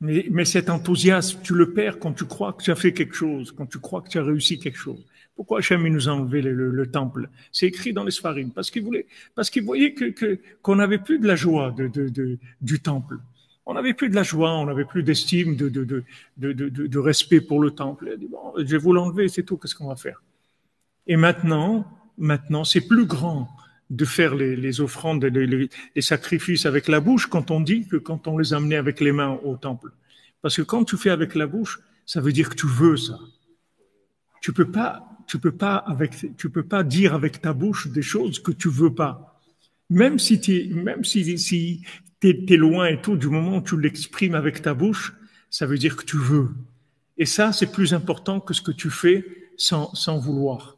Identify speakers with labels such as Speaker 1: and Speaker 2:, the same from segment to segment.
Speaker 1: Mais cet enthousiasme, tu le perds quand tu crois que tu as fait quelque chose, quand tu crois que tu as réussi quelque chose. Pourquoi Hachem il nous a enlevé le temple? C'est écrit dans les Sfarim, parce qu'il voyait qu'on n'avait plus de la joie du temple. On n'avait plus de la joie, on n'avait plus d'estime, de respect pour le temple. Il a dit, bon, je vais vous l'enlever, c'est tout, qu'est-ce qu'on va faire? Et maintenant, c'est plus grand de faire les offrandes, les sacrifices avec la bouche quand on dit que quand on les amenait avec les mains au temple. Parce que quand tu fais avec la bouche, ça veut dire que tu veux ça. Tu peux pas dire avec ta bouche des choses que tu veux pas. Même si t'es loin et tout, du moment où tu l'exprimes avec ta bouche, ça veut dire que tu veux. Et ça, c'est plus important que ce que tu fais sans vouloir.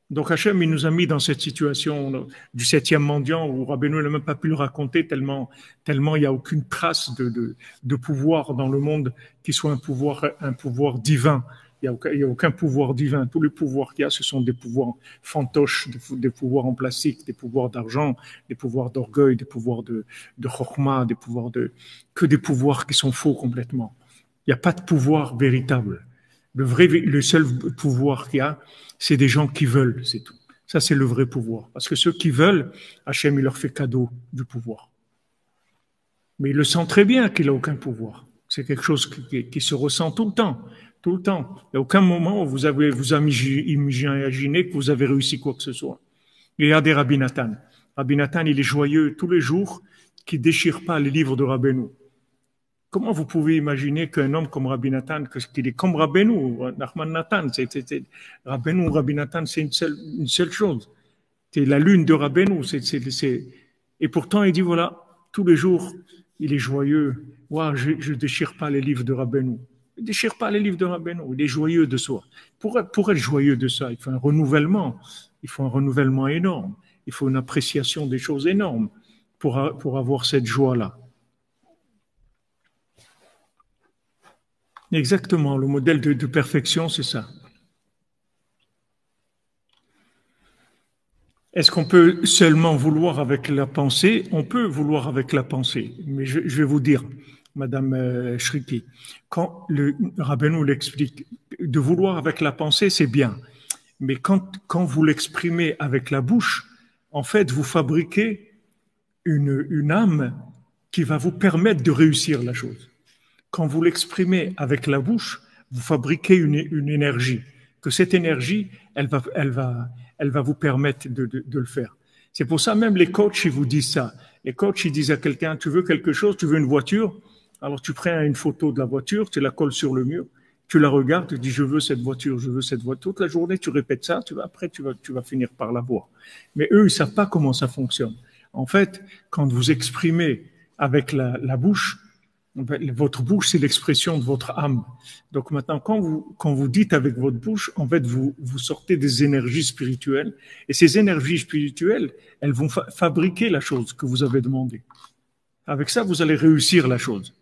Speaker 1: Donc Hachem, il nous a mis dans cette situation du septième mendiant où Rabbeinu n'a même pas pu le raconter tellement il n'y a aucune trace de pouvoir dans le monde qui soit un pouvoir divin. Il y a aucun pouvoir divin. Tous les pouvoirs qu'il y a, ce sont des pouvoirs fantoches, des pouvoirs en plastique, des pouvoirs d'argent, des pouvoirs d'orgueil, des pouvoirs de chokma, que des pouvoirs qui sont faux complètement. Il n'y a pas de pouvoir véritable. Le seul pouvoir qu'il y a, c'est des gens qui veulent, c'est tout. Ça, c'est le vrai pouvoir. Parce que ceux qui veulent, Hachem, il leur fait cadeau du pouvoir. Mais il le sent très bien qu'il n'a aucun pouvoir. C'est quelque chose qui se ressent tout le temps. Tout le temps. Il n'y a aucun moment où vous imaginez que vous avez réussi quoi que ce soit. Regardez Rabbi Nathan. Rabbi Nathan, il est joyeux tous les jours, qui ne déchire pas les livres de Rabbeinu. Comment vous pouvez imaginer qu'un homme comme Rabbi Nathan, qu'il est comme Rabbeinu, Nachman Nathan, Rabbeinu, Rabbi Nathan, c'est une seule chose. C'est la lune de Rabbeinu. Et pourtant, il dit, voilà, tous les jours, il est joyeux. Wow, je déchire pas les livres de Rabbeinu. Il déchire pas les livres de Rabbeinu. Il est joyeux de soi. Pour être joyeux de ça, il faut un renouvellement. Il faut un renouvellement énorme. Il faut une appréciation des choses énormes pour avoir cette joie-là. Exactement, le modèle de perfection, c'est ça. Est-ce qu'on peut seulement vouloir avec la pensée? On peut vouloir avec la pensée, mais je vais vous dire, Madame Shriti, quand le Rabbeinu l'explique, de vouloir avec la pensée, c'est bien, mais quand vous l'exprimez avec la bouche, en fait, vous fabriquez une âme qui va vous permettre de réussir la chose. Quand vous l'exprimez avec la bouche, vous fabriquez une énergie. Que cette énergie, elle va vous permettre de le faire. C'est pour ça même les coachs, ils vous disent ça. Les coachs, ils disent à quelqu'un, tu veux quelque chose, tu veux une voiture, alors tu prends une photo de la voiture, tu la colles sur le mur, tu la regardes, tu dis je veux cette voiture, je veux cette voiture. Toute la journée, tu répètes ça, après tu vas finir par l'avoir. Mais eux, ils savent pas comment ça fonctionne. En fait, quand vous exprimez avec la bouche, votre bouche, c'est l'expression de votre âme. Donc maintenant, quand vous dites avec votre bouche, en fait, vous sortez des énergies spirituelles. Et ces énergies spirituelles, elles vont fabriquer la chose que vous avez demandé. Avec ça, vous allez réussir la chose.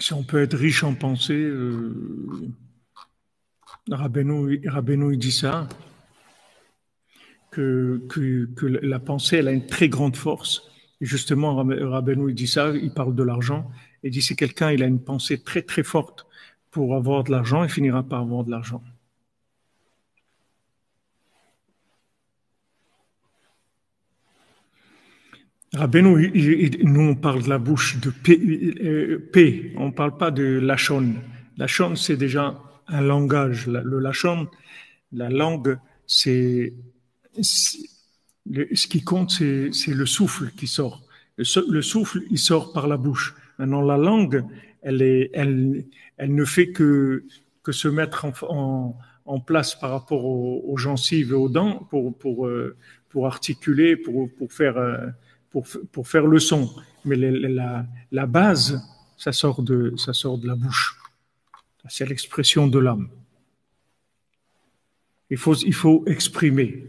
Speaker 1: Si on peut être riche en pensée, Rabbeinu il dit ça, que la pensée, elle a une très grande force. Et justement, Rabbeinu, il dit ça, il parle de l'argent. Il dit, si quelqu'un, il a une pensée très, très forte pour avoir de l'argent, il finira par avoir de l'argent. Rabbeinu, nous, on parle de la bouche de paix. On ne parle pas de lachon. Lachon, c'est déjà un langage. Le lachon, la langue, ce qui compte, c'est le souffle qui sort. Le souffle, il sort par la bouche. Maintenant, la langue, elle ne fait que se mettre en place par rapport aux gencives et aux dents pour articuler, pour faire le son. Mais la base, ça sort de la bouche. C'est l'expression de l'âme. Il faut exprimer.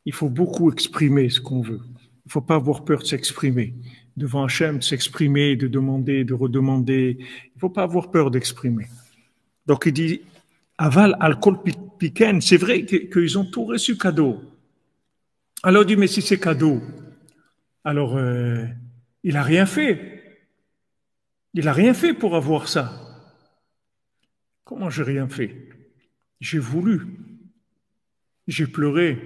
Speaker 1: Il faut beaucoup exprimer ce qu'on veut. Il ne faut pas avoir peur de s'exprimer. Devant Hachem, de s'exprimer, de demander, de redemander. Il ne faut pas avoir peur d'exprimer. Donc il dit, aval, alcool, piquen, c'est vrai qu'ils ont tout reçu cadeau. Alors il dit, mais si c'est cadeau, alors il n'a rien fait. Il n'a rien fait pour avoir ça. Comment j'ai rien fait? J'ai voulu, j'ai pleuré,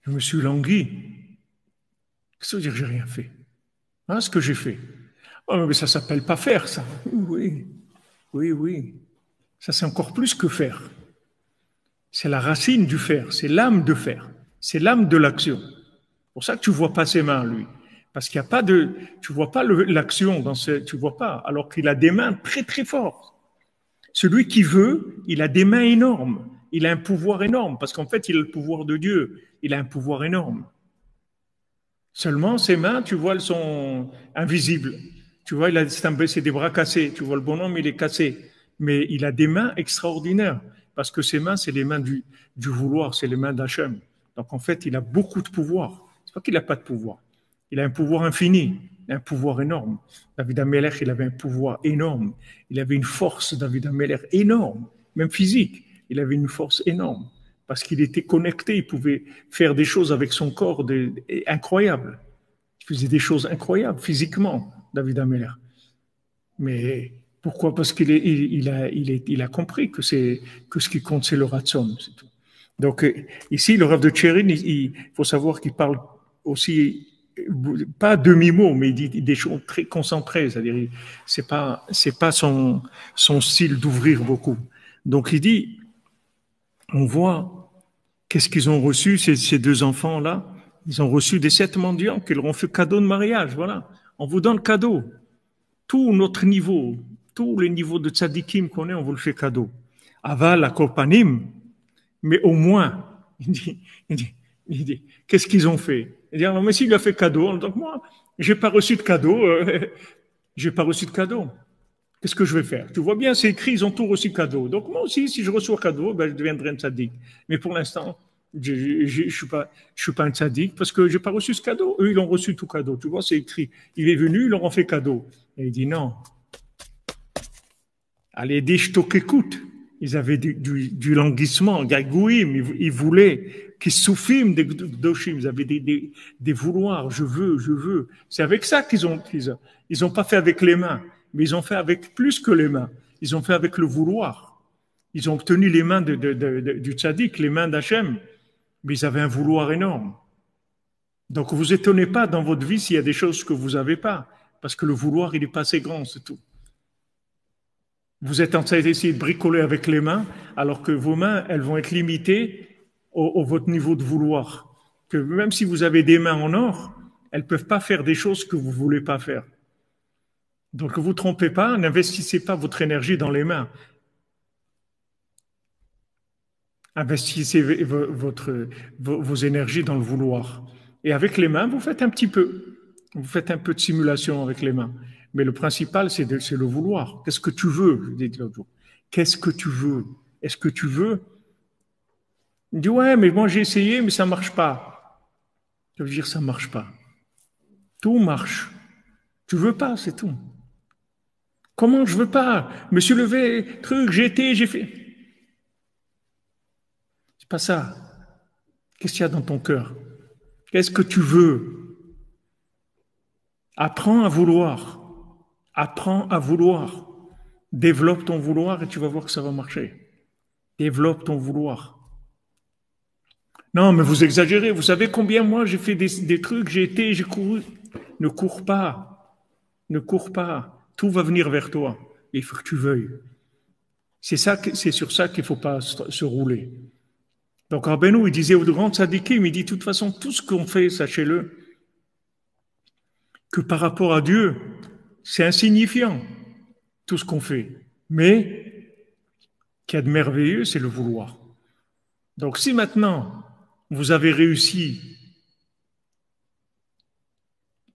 Speaker 1: je me suis langui. Qu'est-ce que ça veut dire que j'ai rien fait? Hein, ce que j'ai fait. Oh, mais ça s'appelle pas faire, ça. Oui, oui, oui. Ça, c'est encore plus que faire. C'est la racine du faire, c'est l'âme de faire, c'est l'âme de l'action. C'est pour ça que tu vois pas ses mains, lui. Parce qu'il n'y a pas de, tu vois pas l'action dans ce, tu vois pas, alors qu'il a des mains très très fortes. Celui qui veut, il a des mains énormes. Il a un pouvoir énorme, parce qu'en fait, il a le pouvoir de Dieu. Il a un pouvoir énorme. Seulement, ses mains, tu vois, elles sont invisibles. Tu vois, c'est des bras cassés. Tu vois, le bonhomme, il est cassé. Mais il a des mains extraordinaires. Parce que ses mains, c'est les mains du vouloir, c'est les mains d'Hachem. Donc, en fait, il a beaucoup de pouvoir. C'est pas qu'il n'a pas de pouvoir. Il a un pouvoir infini, un pouvoir énorme. David Ameller, il avait un pouvoir énorme. Il avait une force, David Ameller, énorme, même physique. Il avait une force énorme parce qu'il était connecté, il pouvait faire des choses avec son corps incroyables. Il faisait des choses incroyables physiquement, David Ameller. Mais pourquoi? Parce qu'il a compris que ce qui compte, c'est le ratson, c'est tout. Donc ici, le rêve de Tchérin, il faut savoir qu'il parle aussi pas demi-mot, mais il dit des choses très concentrées, c'est-à-dire c'est pas son style d'ouvrir beaucoup. Donc il dit, on voit qu'est-ce qu'ils ont reçu ces deux enfants-là. Ils ont reçu des 7 mendiants qui leur ont fait cadeau de mariage. Voilà, on vous donne cadeau. Tout notre niveau, tous les niveaux de tzadikim qu'on est, on vous le fait cadeau. Aval, la kopanim, mais au moins, il dit, qu'est-ce qu'ils ont fait? Il dit, non, mais s'il lui a fait cadeau, donc moi, j'ai pas reçu de cadeau, j'ai pas reçu de cadeau. Qu'est-ce que je vais faire? Tu vois bien, c'est écrit, ils ont tout reçu cadeau. Donc moi aussi, si je reçois cadeau, ben, je deviendrai un tzaddik. Mais pour l'instant, je suis pas un tzaddik parce que j'ai pas reçu ce cadeau. Eux, ils ont reçu tout cadeau. Tu vois, c'est écrit. Il est venu, ils leur ont fait cadeau. Et il dit non. Allez, des écoute. Ils avaient du languissement, gagouim, ils voulaient, qui soufim des doshim, ils avaient des vouloirs, je veux. C'est avec ça ils ont pas fait avec les mains, mais ils ont fait avec plus que les mains. Ils ont fait avec le vouloir. Ils ont obtenu les mains du tzaddik, les mains d'Hachem, mais ils avaient un vouloir énorme. Donc vous étonnez pas dans votre vie s'il y a des choses que vous n'avez pas, parce que le vouloir, il est pas assez grand, c'est tout. Vous êtes en train d'essayer de bricoler avec les mains, alors que vos mains, elles vont être limitées au votre niveau de vouloir. Que même si vous avez des mains en or, elles ne peuvent pas faire des choses que vous ne voulez pas faire. Donc ne vous trompez pas, n'investissez pas votre énergie dans les mains. Investissez vos énergies dans le vouloir. Et avec les mains, vous faites un petit peu. Vous faites un peu de simulation avec les mains. Mais le principal, c'est le vouloir. Qu'est-ce que tu veux? Je dis l'autre jour. Qu'est-ce que tu veux? Est-ce que tu veux? Il dit, ouais, mais moi j'ai essayé, mais ça marche pas. Ça veut dire, ça marche pas. Tout marche. Tu veux pas, c'est tout. Comment je veux pas? Je me suis levé, truc, j'ai fait. C'est pas ça. Qu'est-ce qu'il y a dans ton cœur? Qu'est-ce que tu veux? Apprends à vouloir. Apprends à vouloir. Développe ton vouloir et tu vas voir que ça va marcher. Développe ton vouloir. Non, mais vous exagérez. Vous savez combien moi j'ai fait des trucs, j'ai couru. Ne cours pas. Ne cours pas. Tout va venir vers toi. Il faut que tu veuilles. C'est sur ça qu'il ne faut pas se rouler. Donc Rabbeinu, il disait aux grands tzadikim, il dit de toute façon, tout ce qu'on fait, sachez-le, que par rapport à Dieu, c'est insignifiant, tout ce qu'on fait. Mais, qu'il y a de merveilleux, c'est le vouloir. Donc si maintenant, vous avez réussi,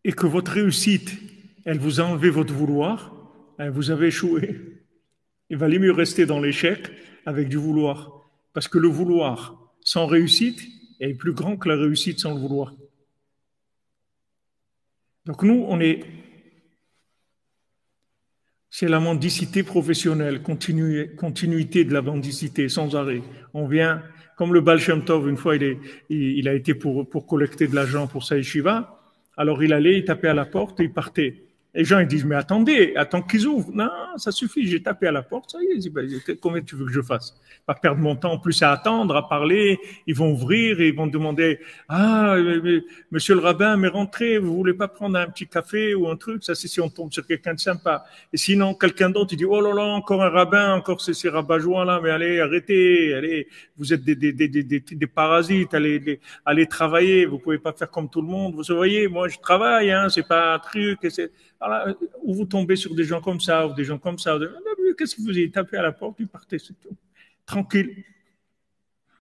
Speaker 1: et que votre réussite, elle vous a enlevé votre vouloir, vous avez échoué. Il valait mieux rester dans l'échec avec du vouloir. Parce que le vouloir sans réussite est plus grand que la réussite sans le vouloir. Donc nous, c'est la mendicité professionnelle, continuité de la mendicité sans arrêt. On vient, comme le Baal Shem Tov, une fois il a été pour collecter de l'argent pour sa yeshiva, alors il allait, il tapait à la porte et il partait. Les gens ils disent, mais attendez, attends qu'ils ouvrent. Non, ça suffit, j'ai tapé à la porte, ça y est, il dit, ben, combien tu veux que je fasse? Pas perdre mon temps en plus à attendre, à parler, ils vont ouvrir et ils vont demander, ah, monsieur le rabbin, mais rentrez, vous voulez pas prendre un petit café ou un truc? Ça, c'est si on tombe sur quelqu'un de sympa. Et sinon, quelqu'un d'autre, il dit, oh là là, encore un rabbin, encore ces rabat-joints là, mais allez, arrêtez, allez, vous êtes des parasites, allez travailler, vous pouvez pas faire comme tout le monde. Vous voyez, moi, je travaille, hein, c'est pas un truc, et c'est, alors, ou vous tombez sur des gens comme ça, ou des gens comme ça. Qu'est-ce que vous avez tapé à la porte, vous partez, c'est tout. Tranquille.